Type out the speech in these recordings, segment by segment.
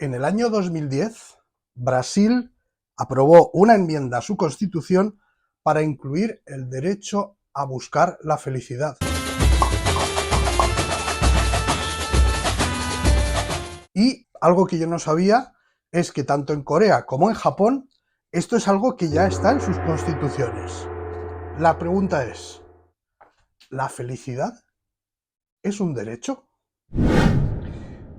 En el año 2010, Brasil aprobó una enmienda a su constitución para incluir el derecho a buscar la felicidad. Y algo que yo no sabía es que tanto en Corea como en Japón esto es algo que ya está en sus constituciones. La pregunta es, ¿la felicidad es un derecho?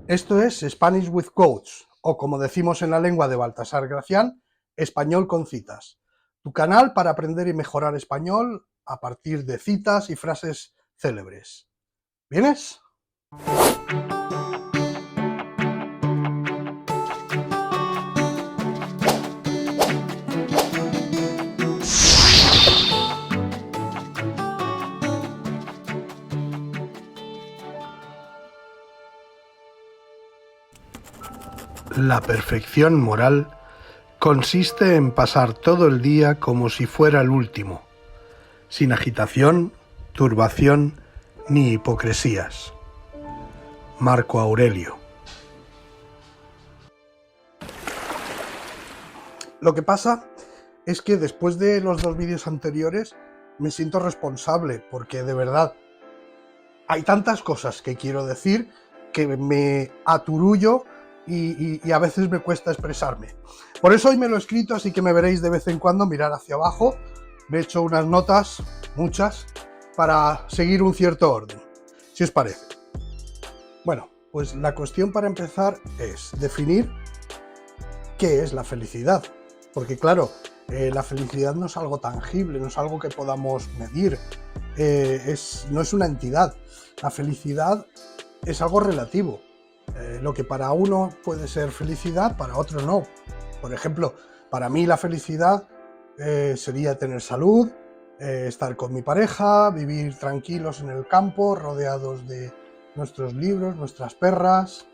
Esto es Spanish with Quotes, o como decimos en la lengua de Baltasar Gracián, español con citas. Tu canal para aprender y mejorar español a partir de citas y frases célebres. ¿Vienes? La perfección moral consiste en pasar todo el día como si fuera el último, sin agitación, turbación ni hipocresías. Marco Aurelio. Lo que pasa es que después de los 2 vídeos anteriores me siento responsable porque de verdad hay tantas cosas que quiero decir que me aturullo y a veces me cuesta expresarme. Por eso hoy me lo he escrito, así que me veréis de vez en cuando mirar hacia abajo. Me he hecho unas notas, muchas, para seguir un cierto orden, si os parece. Bueno, pues la cuestión para empezar es definir qué es la felicidad. Porque claro, la felicidad no es algo tangible, no es algo que podamos medir, no es una entidad. La felicidad es algo relativo. Lo que para uno puede ser felicidad, para otro no. Por ejemplo, para mí la felicidad sería tener salud, estar con mi pareja, vivir tranquilos en el campo, rodeados de nuestros libros, nuestras perras.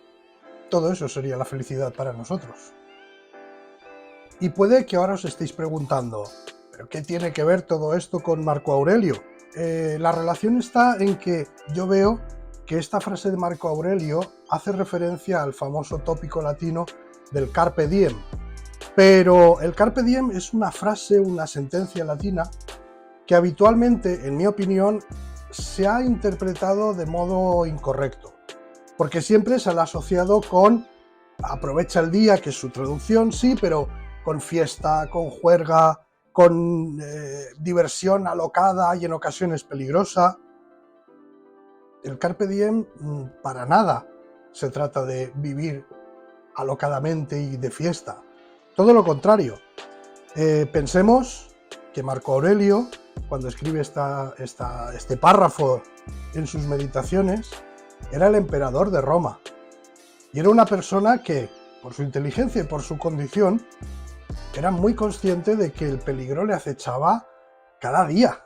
Todo eso sería la felicidad para nosotros. Y puede que ahora os estéis preguntando, ¿pero qué tiene que ver todo esto con Marco Aurelio? La relación está en que yo veo que esta frase de Marco Aurelio hace referencia al famoso tópico latino del carpe diem. Pero el carpe diem es una frase, una sentencia latina que habitualmente, en mi opinión, se ha interpretado de modo incorrecto. Porque siempre se la ha asociado con aprovecha el día, que es su traducción, sí, pero con fiesta, con juerga, con diversión alocada y en ocasiones peligrosa. El carpe diem para nada se trata de vivir alocadamente y de fiesta. Todo lo contrario. Pensemos que Marco Aurelio, cuando escribe este párrafo en sus meditaciones, era el emperador de Roma. Y era una persona que, por su inteligencia y por su condición, era muy consciente de que el peligro le acechaba cada día.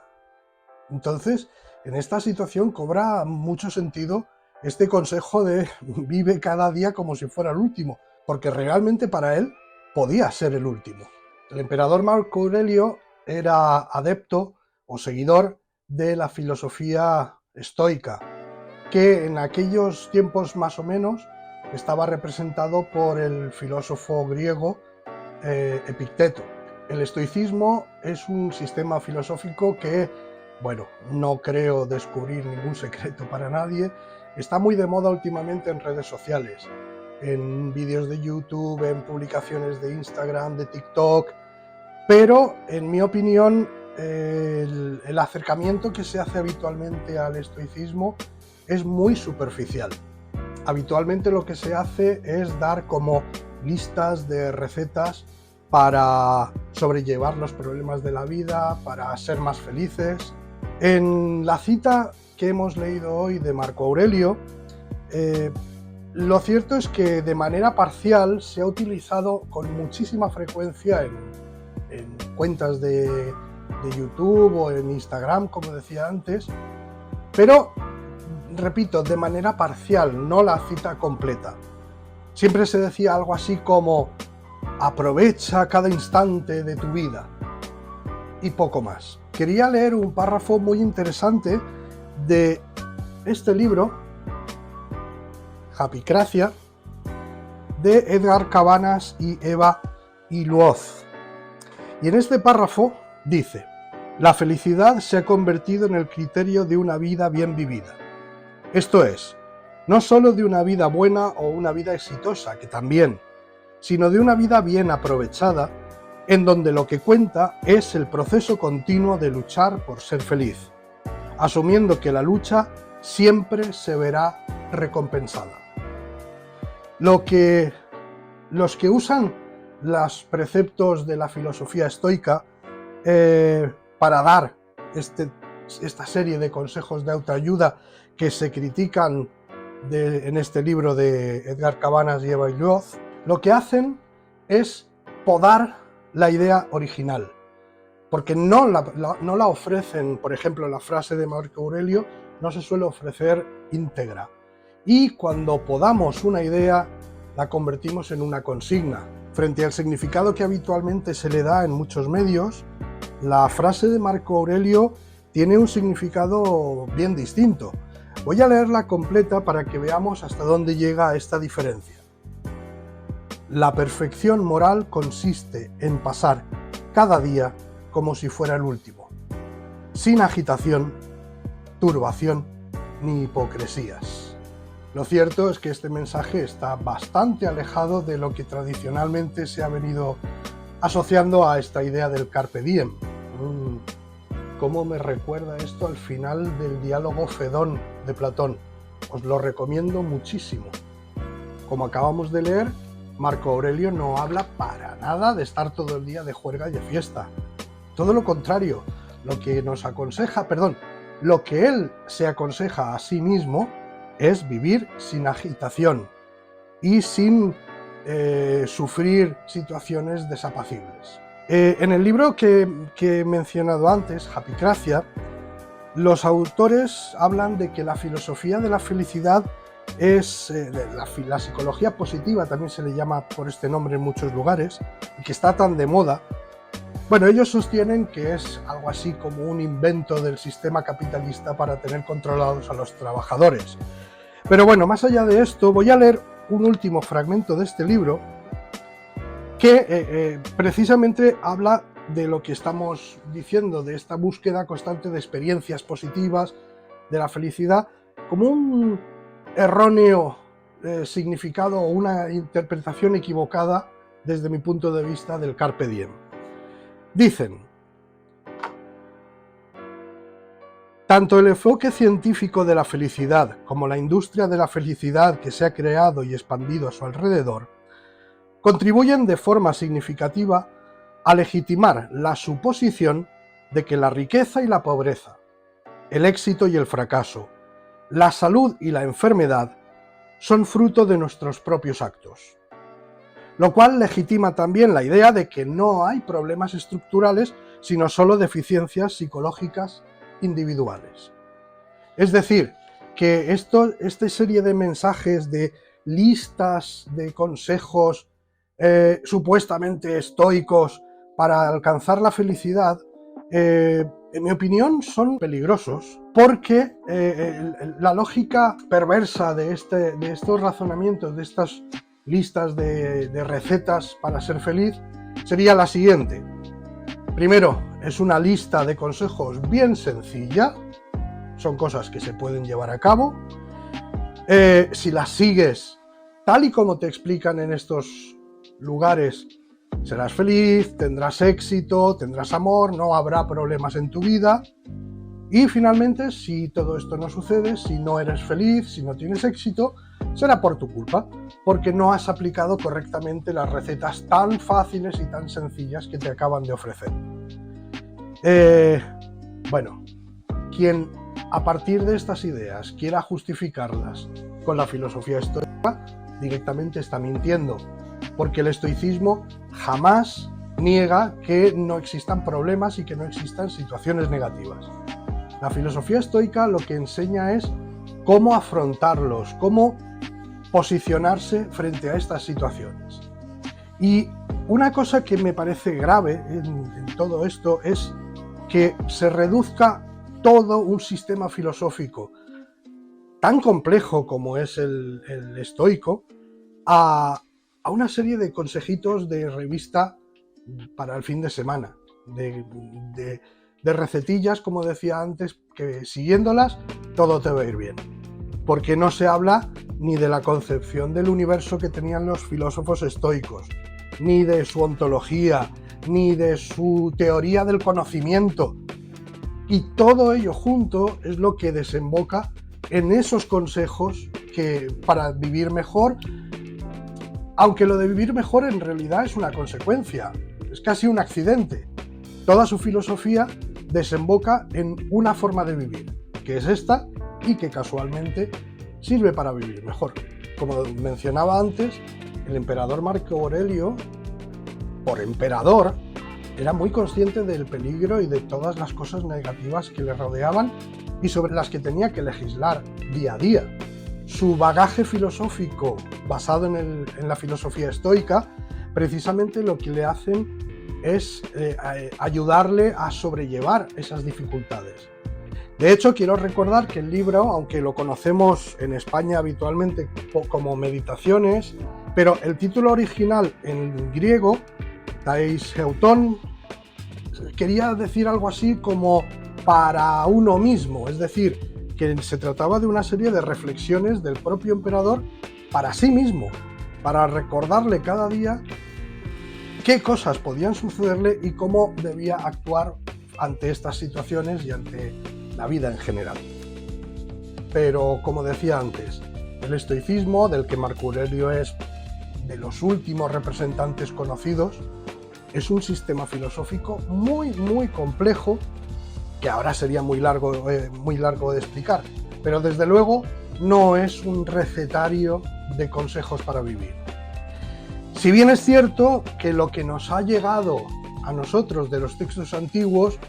Entonces, en esta situación cobra mucho sentido este consejo de vive cada día como si fuera el último, porque realmente para él podía ser el último. El emperador Marco Aurelio era adepto o seguidor de la filosofía estoica, que en aquellos tiempos más o menos estaba representado por el filósofo griego Epicteto. El estoicismo es un sistema filosófico que, bueno, no creo descubrir ningún secreto para nadie, está muy de moda últimamente en redes sociales, en vídeos de YouTube, en publicaciones de Instagram, de TikTok, pero en mi opinión el acercamiento que se hace habitualmente al estoicismo es muy superficial. Habitualmente lo que se hace es dar como listas de recetas para sobrellevar los problemas de la vida, para ser más felices. En la cita que hemos leído hoy de Marco Aurelio, lo cierto es que de manera parcial se ha utilizado con muchísima frecuencia en cuentas de YouTube o en Instagram, como decía antes, pero, repito, de manera parcial, no la cita completa. Siempre se decía algo así como aprovecha cada instante de tu vida y poco más. Quería leer un párrafo muy interesante de este libro, Happycracia, de Edgar Cabanas y Eva Illouz. Y en este párrafo dice: la felicidad se ha convertido en el criterio de una vida bien vivida. Esto es, no solo de una vida buena o una vida exitosa, que también, sino de una vida bien aprovechada, en donde lo que cuenta es el proceso continuo de luchar por ser feliz, asumiendo que la lucha siempre se verá recompensada. Los que usan los preceptos de la filosofía estoica para dar esta serie de consejos de autoayuda que se critican en este libro de Edgar Cabanas y Eva Illouz, lo que hacen es podar la idea original, porque no la ofrecen. Por ejemplo, la frase de Marco Aurelio no se suele ofrecer íntegra, y cuando podamos una idea la convertimos en una consigna. Frente al significado que habitualmente se le da en muchos medios, la frase de Marco Aurelio tiene un significado bien distinto. Voy a leerla completa para que veamos hasta dónde llega esta diferencia. La perfección moral consiste en pasar cada día como si fuera el último, sin agitación, turbación ni hipocresías. Lo cierto es que este mensaje está bastante alejado de lo que tradicionalmente se ha venido asociando a esta idea del carpe diem. ¿Cómo me recuerda esto al final del diálogo Fedón de Platón? Os lo recomiendo muchísimo. Como acabamos de leer, Marco Aurelio no habla para nada de estar todo el día de juerga y de fiesta. Todo lo contrario, lo que él se aconseja a sí mismo es vivir sin agitación y sin sufrir situaciones desapacibles. En el libro que he mencionado antes, Happycracia, los autores hablan de que la filosofía de la felicidad es la psicología positiva, también se le llama por este nombre en muchos lugares, y que está tan de moda. Bueno, ellos sostienen que es algo así como un invento del sistema capitalista para tener controlados a los trabajadores. Pero bueno, más allá de esto, voy a leer un último fragmento de este libro que precisamente habla de lo que estamos diciendo, de esta búsqueda constante de experiencias positivas, de la felicidad, como un erróneo significado o una interpretación equivocada desde mi punto de vista del carpe diem. Dicen: tanto el enfoque científico de la felicidad como la industria de la felicidad que se ha creado y expandido a su alrededor contribuyen de forma significativa a legitimar la suposición de que la riqueza y la pobreza, el éxito y el fracaso, la salud y la enfermedad son fruto de nuestros propios actos. Lo cual legitima también la idea de que no hay problemas estructurales, sino solo deficiencias psicológicas individuales. Es decir, que esta serie de mensajes, de listas de consejos supuestamente estoicos para alcanzar la felicidad, en mi opinión son peligrosos, porque la lógica perversa de estos razonamientos, de estas listas de recetas para ser feliz, sería la siguiente. Primero, es una lista de consejos bien sencilla, son cosas que se pueden llevar a cabo. Si las sigues tal y como te explican en estos lugares, serás feliz, tendrás éxito, tendrás amor, no habrá problemas en tu vida. Y finalmente, si todo esto no sucede, si no eres feliz, si no tienes éxito, será por tu culpa, porque no has aplicado correctamente las recetas tan fáciles y tan sencillas que te acaban de ofrecer. Bueno, quien a partir de estas ideas quiera justificarlas con la filosofía estoica, directamente está mintiendo, porque el estoicismo jamás niega que no existan problemas y que no existan situaciones negativas. La filosofía estoica lo que enseña es cómo afrontarlos, cómo posicionarse frente a estas situaciones. Y una cosa que me parece grave en todo esto es que se reduzca todo un sistema filosófico tan complejo como es el estoico a a una serie de consejitos de revista para el fin de semana, de recetillas, como decía antes, que siguiéndolas todo te va a ir bien. Porque no se habla ni de la concepción del universo que tenían los filósofos estoicos, ni de su ontología, ni de su teoría del conocimiento. Y todo ello junto es lo que desemboca en esos consejos que para vivir mejor, aunque lo de vivir mejor en realidad es una consecuencia, es casi un accidente. Toda su filosofía desemboca en una forma de vivir, que es esta y que casualmente sirve para vivir mejor. Como mencionaba antes, el emperador Marco Aurelio, por emperador, era muy consciente del peligro y de todas las cosas negativas que le rodeaban y sobre las que tenía que legislar día a día. Su bagaje filosófico basado en la filosofía estoica, precisamente lo que le hacen es ayudarle a sobrellevar esas dificultades. De hecho, quiero recordar que el libro, aunque lo conocemos en España habitualmente como Meditaciones, pero el título original en griego, Taiseutón, quería decir algo así como para uno mismo, es decir, que se trataba de una serie de reflexiones del propio emperador para sí mismo, para recordarle cada día qué cosas podían sucederle y cómo debía actuar ante estas situaciones y ante la vida en general. Pero, como decía antes, el estoicismo, del que Marco Aurelio es de los últimos representantes conocidos, es un sistema filosófico muy complejo, que ahora sería muy largo de explicar, pero desde luego no es un recetario de consejos para vivir. Si bien es cierto que lo que nos ha llegado a nosotros de los textos antiguos,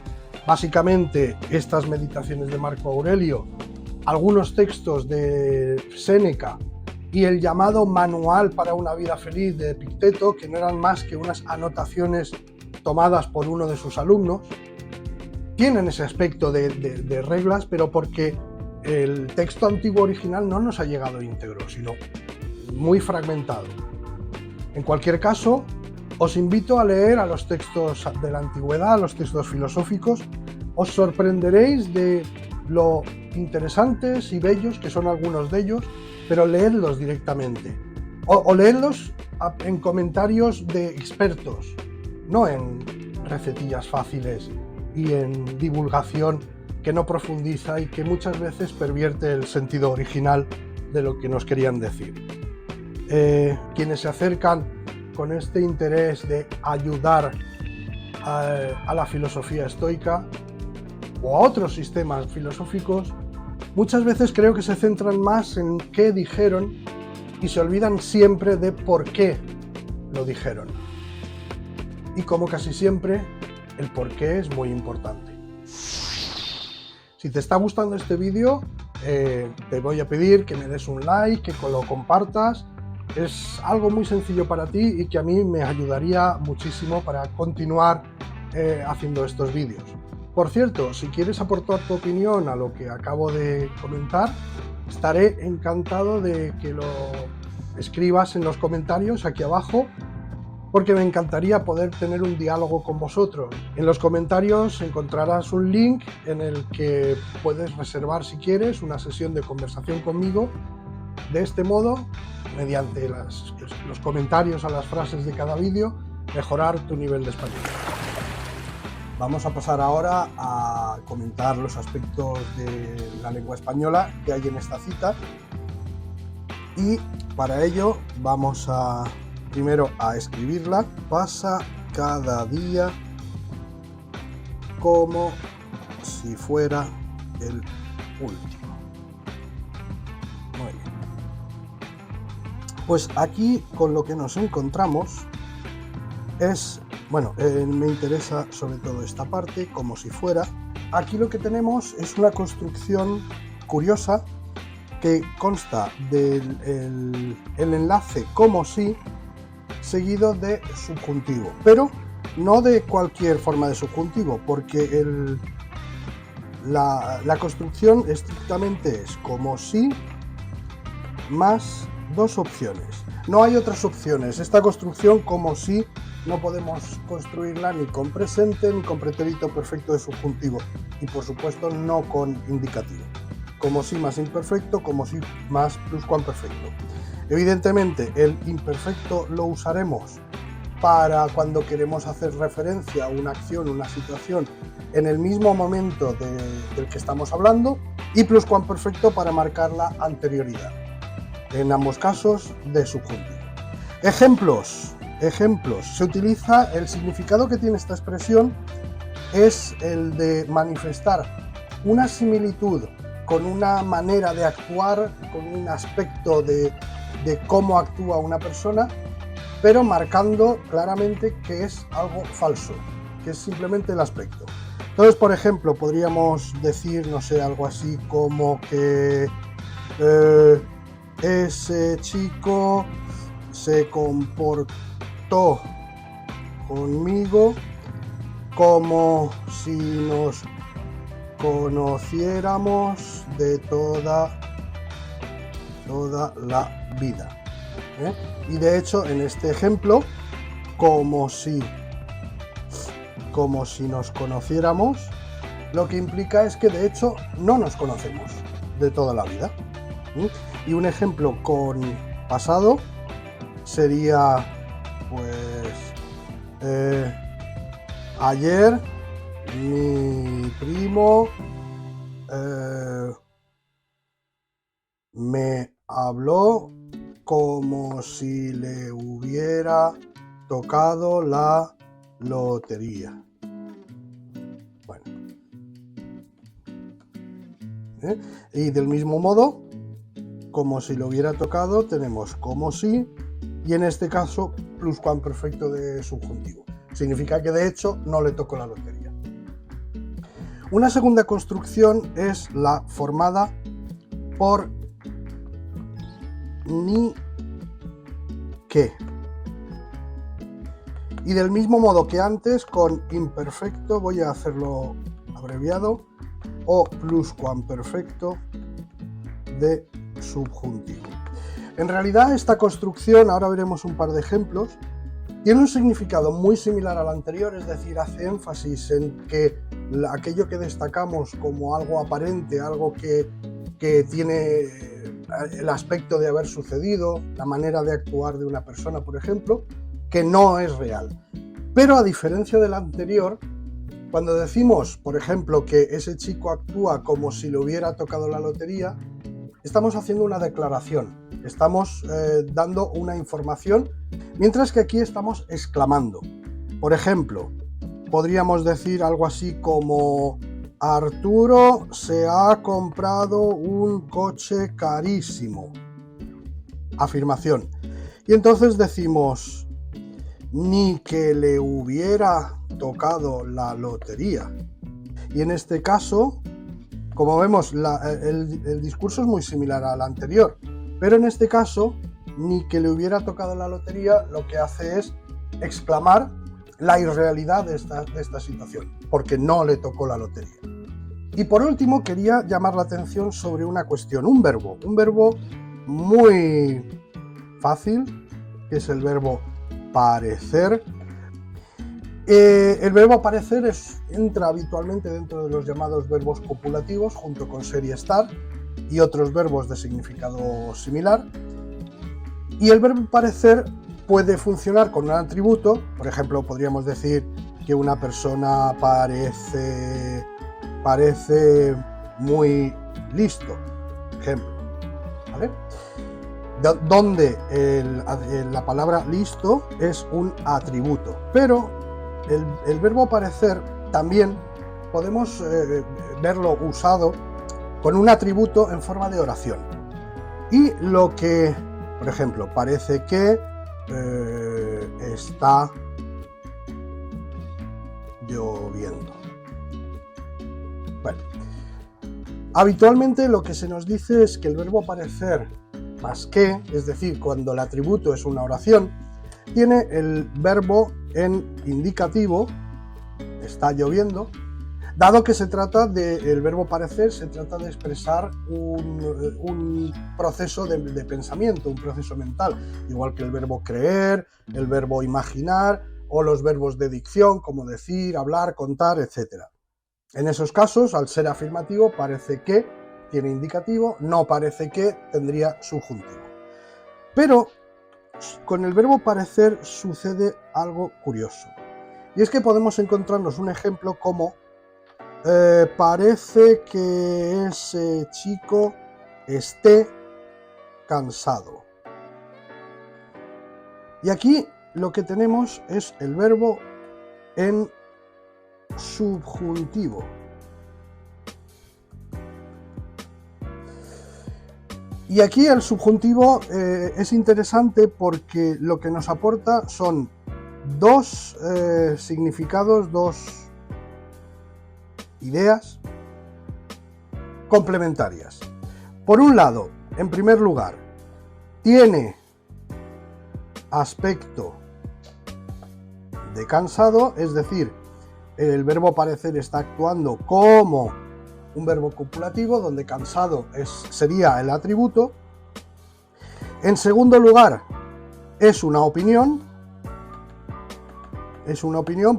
básicamente estas meditaciones de Marco Aurelio, algunos textos de Séneca y el llamado Manual para una vida feliz de Epicteto, que no eran más que unas anotaciones tomadas por uno de sus alumnos, tienen ese aspecto de reglas, pero porque el texto antiguo original no nos ha llegado íntegro, sino muy fragmentado. En cualquier caso, os invito a leer a los textos de la antigüedad, a los textos filosóficos. Os sorprenderéis de lo interesantes y bellos que son algunos de ellos, pero leedlos directamente. O leedlos en comentarios de expertos, no en recetillas fáciles y en divulgación que no profundiza y que muchas veces pervierte el sentido original de lo que nos querían decir. Quienes se acercan con este interés de ayudar a la filosofía estoica o a otros sistemas filosóficos, muchas veces creo que se centran más en qué dijeron y se olvidan siempre de por qué lo dijeron. Y como casi siempre, el por qué es muy importante. Si te está gustando este vídeo, te voy a pedir que me des un like, que lo compartas. Es algo muy sencillo para ti y que a mí me ayudaría muchísimo para continuar haciendo estos vídeos. Por cierto, si quieres aportar tu opinión a lo que acabo de comentar, estaré encantado de que lo escribas en los comentarios aquí abajo, porque me encantaría poder tener un diálogo con vosotros. En los comentarios encontrarás un link en el que puedes reservar, si quieres, una sesión de conversación conmigo. De este modo, mediante los comentarios a las frases de cada vídeo, mejorar tu nivel de español. Vamos a pasar ahora a comentar los aspectos de la lengua española que hay en esta cita. Y para ello vamos primero a escribirla. Pasa cada día como si fuera el último. Muy bien. Pues aquí con lo que nos encontramos es, me interesa sobre todo esta parte, como si fuera. Aquí lo que tenemos es una construcción curiosa que consta del el enlace como si seguido de subjuntivo, pero no de cualquier forma de subjuntivo, porque la construcción estrictamente es como si más dos opciones. No hay otras opciones. Esta construcción, como si, no podemos construirla ni con presente ni con pretérito perfecto de subjuntivo. Y por supuesto no con indicativo. Como si más imperfecto, como si más pluscuamperfecto. Evidentemente el imperfecto lo usaremos para cuando queremos hacer referencia a una acción, una situación en el mismo momento del que estamos hablando, y pluscuamperfecto para marcar la anterioridad. En ambos casos de subjuntivo. Ejemplos. Se utiliza el significado que tiene esta expresión, es el de manifestar una similitud con una manera de actuar, con un aspecto de cómo actúa una persona, pero marcando claramente que es algo falso, que es simplemente el aspecto. Entonces, por ejemplo, podríamos decir, no sé, algo así como que ese chico se comportó conmigo como si nos conociéramos de toda la vida. Y de hecho, en este ejemplo, como si nos conociéramos, lo que implica es que de hecho no nos conocemos de toda la vida. Y un ejemplo con pasado sería, pues, ayer mi primo me habló como si le hubiera tocado la lotería. Bueno. Y del mismo modo, como si lo hubiera tocado, tenemos como si, y en este caso pluscuamperfecto de subjuntivo. Significa que de hecho no le tocó la lotería. Una segunda construcción es la formada por ni que. Y del mismo modo que antes, con imperfecto, voy a hacerlo abreviado, o pluscuamperfecto de subjuntivo. En realidad esta construcción, ahora veremos un par de ejemplos, tiene un significado muy similar al anterior, es decir, hace énfasis en que aquello que destacamos como algo aparente, algo que tiene el aspecto de haber sucedido, la manera de actuar de una persona, por ejemplo, que no es real. Pero a diferencia del anterior, cuando decimos, por ejemplo, que ese chico actúa como si le hubiera tocado la lotería, estamos haciendo una declaración, estamos dando una información, mientras que aquí estamos exclamando. Por ejemplo, podríamos decir algo así como: Arturo se ha comprado un coche carísimo. Afirmación. Y entonces decimos: ni que le hubiera tocado la lotería. Y en este caso, como vemos, el discurso es muy similar al anterior, pero en este caso, ni que le hubiera tocado la lotería, lo que hace es exclamar la irrealidad de esta situación, porque no le tocó la lotería. Y por último, quería llamar la atención sobre una cuestión, un verbo muy fácil, que es el verbo parecer. El verbo parecer entra habitualmente dentro de los llamados verbos copulativos, junto con ser y estar, y otros verbos de significado similar. Y el verbo parecer puede funcionar con un atributo. Por ejemplo, podríamos decir que una persona parece muy listo, ejemplo, ¿vale? Donde la palabra listo es un atributo, pero el verbo parecer también podemos verlo usado con un atributo en forma de oración. Y lo que, por ejemplo, parece que está lloviendo. Bueno, habitualmente lo que se nos dice es que el verbo parecer más que, es decir, cuando el atributo es una oración, tiene el verbo en indicativo, está lloviendo, Dado que se trata el verbo parecer, se trata de expresar un proceso de pensamiento, un proceso mental, igual que el verbo creer, el verbo imaginar o los verbos de dicción, como decir, hablar, contar, etc. En esos casos, al ser afirmativo, parece que tiene indicativo, no parece que tendría subjuntivo. Pero con el verbo parecer sucede algo curioso. Y es que podemos encontrarnos un ejemplo como parece que ese chico esté cansado. Y aquí lo que tenemos es el verbo en subjuntivo. Y aquí el subjuntivo es interesante porque lo que nos aporta son dos significados, dos ideas complementarias. Por un lado, en primer lugar, tiene aspecto de cansado, es decir, el verbo parecer está actuando como un verbo copulativo, donde cansado sería el atributo. En segundo lugar, es una opinión,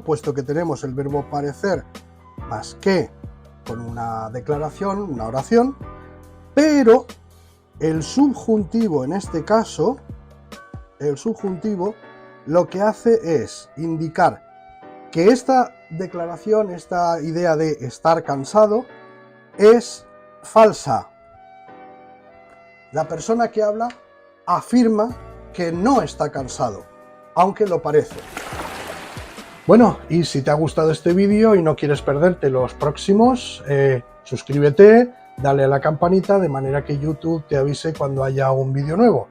puesto que tenemos el verbo parecer más que con una declaración, una oración, pero el subjuntivo en este caso, lo que hace es indicar que esta declaración, esta idea de estar cansado, es falsa. La persona que habla afirma que no está cansado, aunque lo parece. Bueno, y si te ha gustado este vídeo y no quieres perderte los próximos, suscríbete, dale a la campanita de manera que YouTube te avise cuando haya un vídeo nuevo.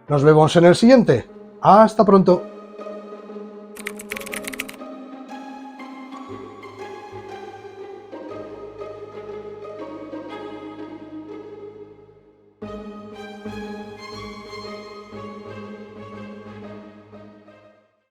Nos vemos en el siguiente. ¡Hasta pronto!